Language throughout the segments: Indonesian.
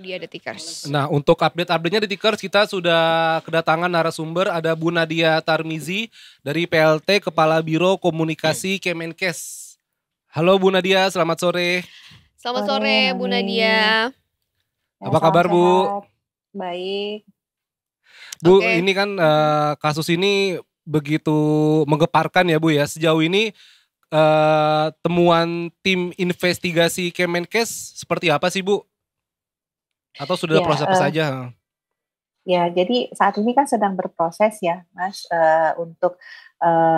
dia Detikers. Nah, untuk update-update-nya Detikers, kita sudah kedatangan narasumber, ada Bu Nadia Tarmizi dari PLT Kepala Biro Komunikasi Kemenkes. Halo Bu Nadia, selamat sore. Selamat sore Bu Nadia. Apa kabar Bu? Baik. Bu, ini kan kasus ini begitu menggeparkan ya Bu ya. Sejauh ini temuan tim investigasi Kemenkes seperti apa sih Bu? Atau sudah proses apa saja? Ya, jadi saat ini kan sedang berproses ya Mas, untuk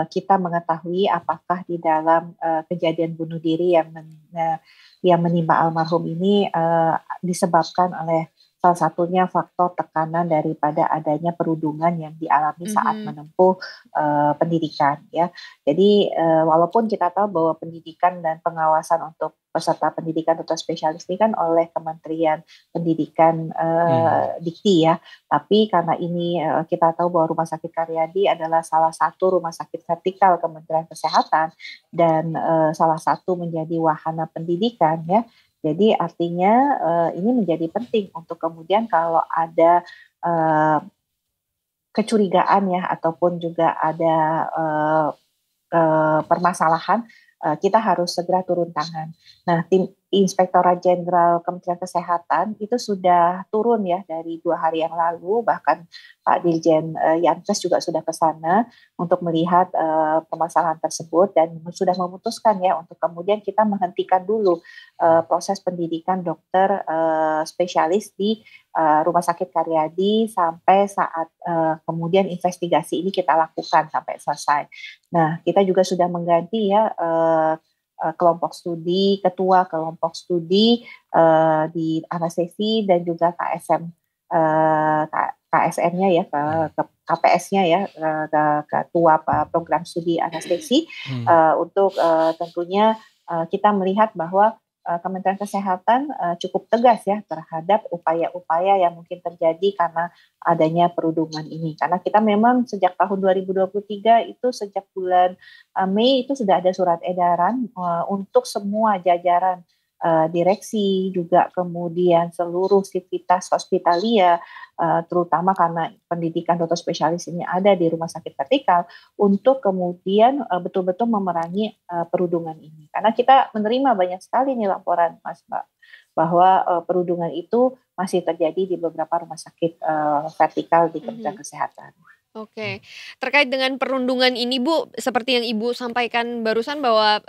kita mengetahui apakah di dalam kejadian bunuh diri yang menimpa almarhum ini disebabkan oleh salah satunya faktor tekanan daripada adanya perundungan yang dialami saat menempuh pendidikan ya. Jadi walaupun kita tahu bahwa pendidikan dan pengawasan untuk peserta pendidikan atau spesialis ini kan oleh Kementerian Pendidikan Dikti ya, tapi karena ini kita tahu bahwa Rumah Sakit Karyadi adalah salah satu rumah sakit vertikal Kementerian Kesehatan dan salah satu menjadi wahana pendidikan ya. Jadi artinya ini menjadi penting untuk kemudian kalau ada kecurigaan ya ataupun juga ada permasalahan, kita harus segera turun tangan. Nah, tim Inspektorat Jenderal Kementerian Kesehatan itu sudah turun ya dari 2 hari yang lalu, bahkan Pak Dirjen Yankes juga sudah ke sana untuk melihat permasalahan tersebut dan sudah memutuskan ya untuk kemudian kita menghentikan dulu proses pendidikan dokter spesialis di Rumah Sakit Karyadi sampai saat kemudian investigasi ini kita lakukan sampai selesai. Nah, kita juga sudah mengganti ya kelompok studi, ketua kelompok studi di anestesi dan juga KSM-nya ya, KPS-nya ya, ketua program studi anestesi untuk tentunya kita melihat bahwa Kementerian Kesehatan cukup tegas ya terhadap upaya-upaya yang mungkin terjadi karena adanya perundungan ini. Karena kita memang sejak tahun 2023 itu sejak bulan Mei itu sudah ada surat edaran untuk semua jajaran direksi juga kemudian seluruh sivitas hospitalia terutama karena pendidikan dokter spesialis ini ada di rumah sakit vertikal untuk kemudian betul-betul memerangi perundungan ini. Karena kita menerima banyak sekali nih laporan Mas Mbak bahwa perundungan itu masih terjadi di beberapa rumah sakit vertikal di Kementerian Kesehatan. Oke, terkait dengan perundungan ini Bu, seperti yang Ibu sampaikan barusan bahwa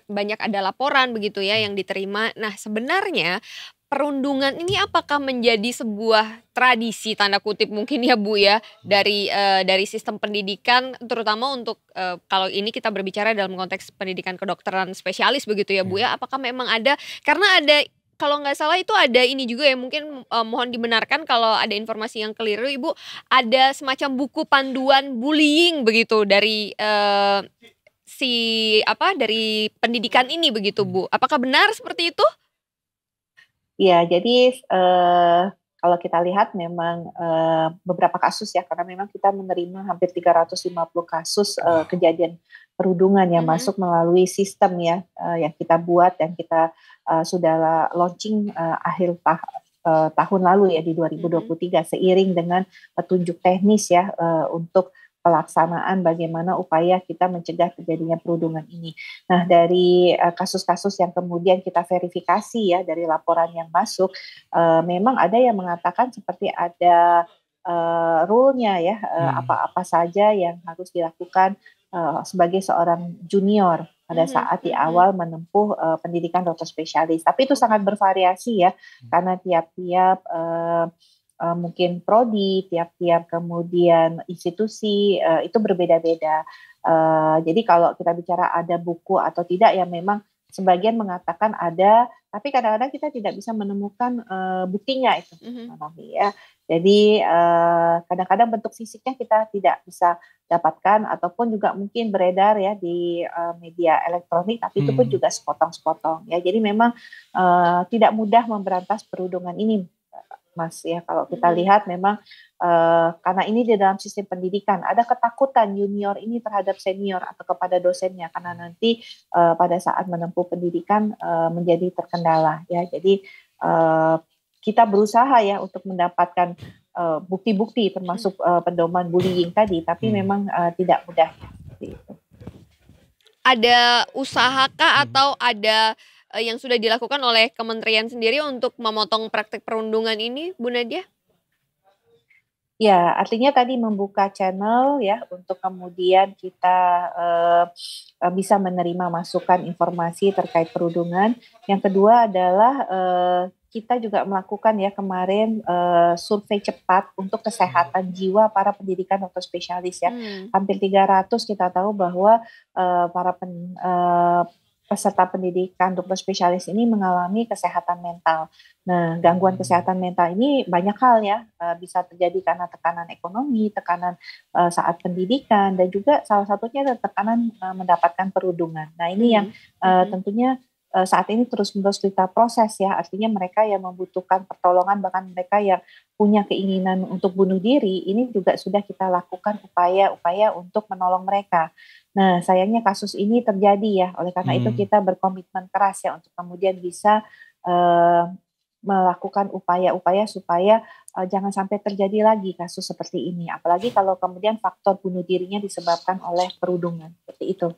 banyak ada laporan begitu ya yang diterima. Nah, sebenarnya perundungan ini apakah menjadi sebuah tradisi tanda kutip mungkin ya Bu ya dari sistem pendidikan terutama untuk kalau ini kita berbicara dalam konteks pendidikan kedokteran spesialis begitu ya Bu ya, apakah memang ada karena ada kalau nggak salah itu ada ini juga ya mungkin mohon dibenarkan kalau ada informasi yang keliru Ibu, ada semacam buku panduan bullying begitu dari dari pendidikan ini begitu Bu. Apakah benar seperti itu? Ya, jadi kalau kita lihat memang beberapa kasus ya, karena memang kita menerima hampir 350 kasus kejadian perundungan yang masuk melalui sistem ya yang kita buat dan kita sudah launching akhir tahun lalu ya di 2023 seiring dengan petunjuk teknis ya untuk pelaksanaan bagaimana upaya kita mencegah terjadinya perundungan ini. Nah, dari kasus-kasus yang kemudian kita verifikasi ya dari laporan yang masuk, memang ada yang mengatakan seperti ada rule-nya ya, apa-apa saja yang harus dilakukan sebagai seorang junior pada saat di awal menempuh pendidikan dokter spesialis. Tapi itu sangat bervariasi ya, karena tiap-tiap mungkin prodi, tiap-tiap kemudian institusi itu berbeda-beda. Jadi kalau kita bicara ada buku atau tidak ya memang sebagian mengatakan ada, tapi kadang-kadang kita tidak bisa menemukan buktinya itu, ya. Jadi kadang-kadang bentuk fisiknya kita tidak bisa dapatkan ataupun juga mungkin beredar ya di media elektronik, tapi itu pun juga sepotong-sepotong ya. Jadi memang tidak mudah memberantas perundungan ini. Mas ya kalau kita lihat memang karena ini di dalam sistem pendidikan ada ketakutan junior ini terhadap senior atau kepada dosennya karena nanti pada saat menempuh pendidikan menjadi terkendala ya. Jadi kita berusaha ya untuk mendapatkan bukti-bukti termasuk pedoman bullying tadi, tapi memang tidak mudah. Seperti itu. Ada usaha kah atau ada yang sudah dilakukan oleh kementerian sendiri untuk memotong praktik perundungan ini, Bu Nadia? Ya, artinya tadi membuka channel ya untuk kemudian kita bisa menerima masukan informasi terkait perundungan. Yang kedua adalah kita juga melakukan ya kemarin survei cepat untuk kesehatan jiwa para pendidikan dokter spesialis ya. Hampir 300 kita tahu bahwa para peserta pendidikan dokter spesialis ini mengalami kesehatan mental. Nah, gangguan kesehatan mental ini banyak hal ya, bisa terjadi karena tekanan ekonomi, tekanan saat pendidikan, dan juga salah satunya adalah tekanan mendapatkan perundungan. Nah, ini yang tentunya saat ini terus-menerus kita proses ya, artinya mereka yang membutuhkan pertolongan, bahkan mereka yang punya keinginan untuk bunuh diri, ini juga sudah kita lakukan upaya-upaya untuk menolong mereka. Nah, sayangnya kasus ini terjadi ya, oleh karena itu kita berkomitmen keras ya untuk kemudian bisa melakukan upaya-upaya supaya jangan sampai terjadi lagi kasus seperti ini. Apalagi kalau kemudian faktor bunuh dirinya disebabkan oleh perundungan, seperti itu.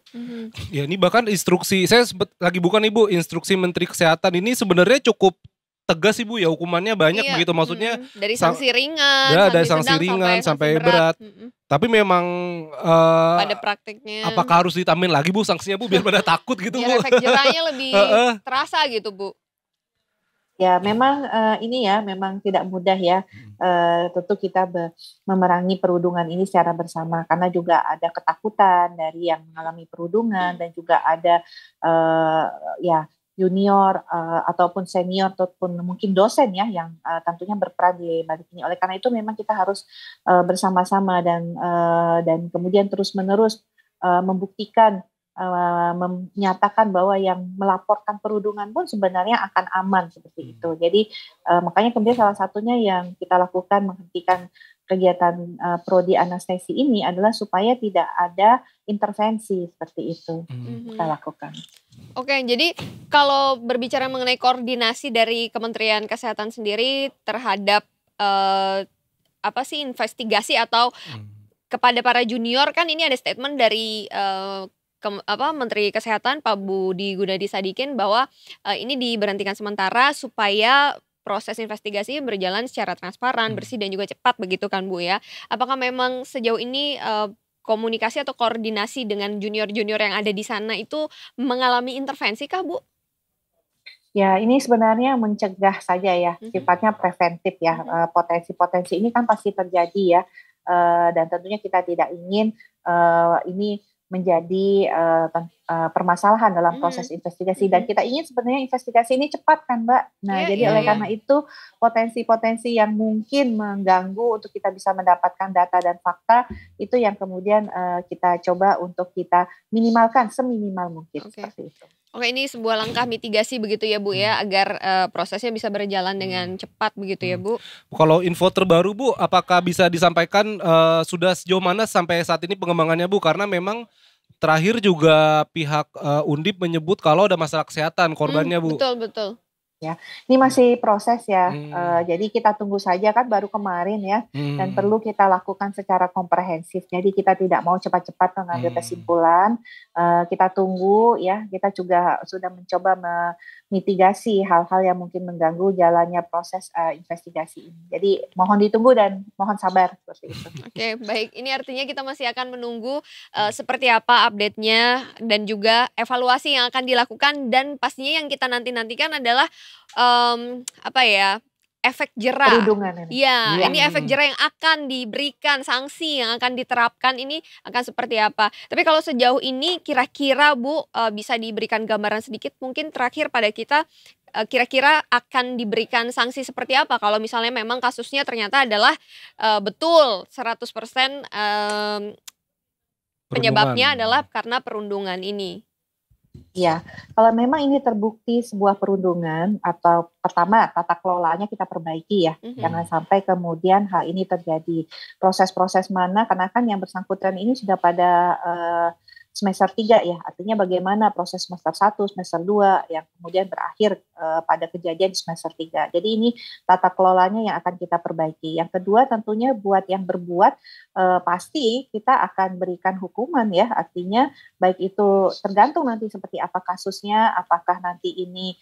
Ya, ini bahkan instruksi, saya lagi bukan Ibu, instruksi Menteri Kesehatan ini sebenarnya cukup tegas Ibu ya, hukumannya banyak begitu, maksudnya dari sanksi ringan, ya, dari sanksi ringan sampai berat. Tapi memang pada praktiknya apakah harus ditambahin lagi Bu sanksinya Bu biar pada takut gitu biar Bu? efek jerahnya lebih terasa gitu Bu. Ya, memang ini ya memang tidak mudah ya. Tentu kita memerangi perundungan ini secara bersama, karena juga ada ketakutan dari yang mengalami perundungan dan juga ada ya junior ataupun senior ataupun mungkin dosen ya yang tentunya berperan di balik ini. Oleh karena itu memang kita harus bersama-sama dan kemudian terus-menerus membuktikan, menyatakan bahwa yang melaporkan perundungan pun sebenarnya akan aman seperti itu. Jadi makanya kemudian salah satunya yang kita lakukan menghentikan kegiatan prodi anestesi ini adalah supaya tidak ada intervensi seperti itu kita lakukan. Oke, jadi kalau berbicara mengenai koordinasi dari Kementerian Kesehatan sendiri terhadap investigasi atau kepada para junior, kan ini ada statement dari Menteri Kesehatan Pak Budi Gunadi Sadikin bahwa ini diberhentikan sementara supaya proses investigasi berjalan secara transparan, bersih dan juga cepat begitu kan Bu ya. Apakah memang sejauh ini komunikasi atau koordinasi dengan junior-junior yang ada di sana itu mengalami intervensi kah Bu? Ya, ini sebenarnya mencegah saja ya, sifatnya preventif ya. Potensi-potensi ini kan pasti terjadi ya, dan tentunya kita tidak ingin ini menjadi permasalahan dalam proses investigasi, dan kita ingin sebenarnya investigasi ini cepat kan Mbak. Nah jadi oleh karena itu potensi-potensi yang mungkin mengganggu untuk kita bisa mendapatkan data dan fakta itu yang kemudian kita coba untuk kita minimalkan seminimal mungkin seperti itu. Oke, ini sebuah langkah mitigasi begitu ya Bu ya, agar prosesnya bisa berjalan dengan cepat begitu ya Bu. Kalau info terbaru Bu, apakah bisa disampaikan sudah sejauh mana sampai saat ini pengembangannya Bu? Karena memang terakhir juga pihak Undip menyebut kalau ada masalah kesehatan korbannya Bu. Betul. Ya, ini masih proses ya. Jadi kita tunggu saja, kan baru kemarin ya, dan perlu kita lakukan secara komprehensif. Jadi kita tidak mau cepat-cepat mengambil kesimpulan. Kita tunggu ya. Kita juga sudah mencoba memitigasi hal-hal yang mungkin mengganggu jalannya proses investigasi ini. Jadi mohon ditunggu dan mohon sabar seperti itu. Oke, baik. Ini artinya kita masih akan menunggu seperti apa update-nya dan juga evaluasi yang akan dilakukan, dan pastinya yang kita nanti-nantikan adalah efek jerah. Perundungan ini. Ini efek jerah yang akan diberikan, sanksi yang akan diterapkan ini akan seperti apa. Tapi kalau sejauh ini kira-kira Bu bisa diberikan gambaran sedikit mungkin terakhir pada kita, kira-kira akan diberikan sanksi seperti apa kalau misalnya memang kasusnya ternyata adalah betul 100% penyebabnya adalah karena perundungan ini. Ya, kalau memang ini terbukti sebuah perundungan, atau pertama tata kelolanya kita perbaiki ya, jangan sampai kemudian hal ini terjadi. Proses-proses mana, karena kan yang bersangkutan ini sudah pada semester 3 ya, artinya bagaimana proses semester 1, semester 2 yang kemudian berakhir pada kejadian di semester 3. Jadi ini tata kelolanya yang akan kita perbaiki. Yang kedua tentunya buat yang berbuat pasti kita akan berikan hukuman ya, artinya baik itu tergantung nanti seperti apa kasusnya, apakah nanti ini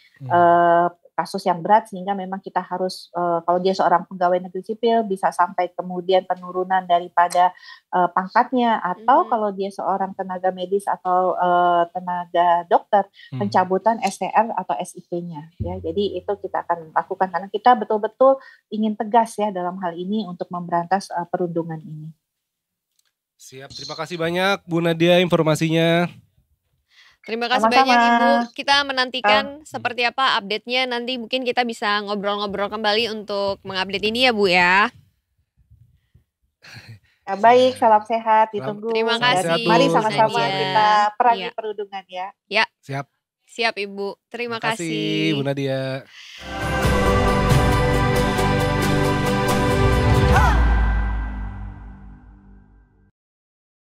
kasus yang berat sehingga memang kita harus kalau dia seorang pegawai negeri sipil bisa sampai kemudian penurunan daripada pangkatnya, atau kalau dia seorang tenaga medis atau tenaga dokter pencabutan STR atau SIP-nya ya. Jadi itu kita akan lakukan karena kita betul-betul ingin tegas ya dalam hal ini untuk memberantas perundungan ini. Siap, terima kasih banyak Bu Nadia informasinya. Terima kasih Sama-sama. banyak Ibu. Kita menantikan seperti apa update-nya. Nanti mungkin kita bisa ngobrol-ngobrol kembali untuk mengupdate ini ya Bu ya. Ya, baik, salam sehat, ditunggu. Terima Dan kasih, mari Bu sama-sama Nadia. kita perangi Iya. perundungan ya. Ya, Siap. siap Ibu. Terima Terima kasih Bu kasih. Nadia.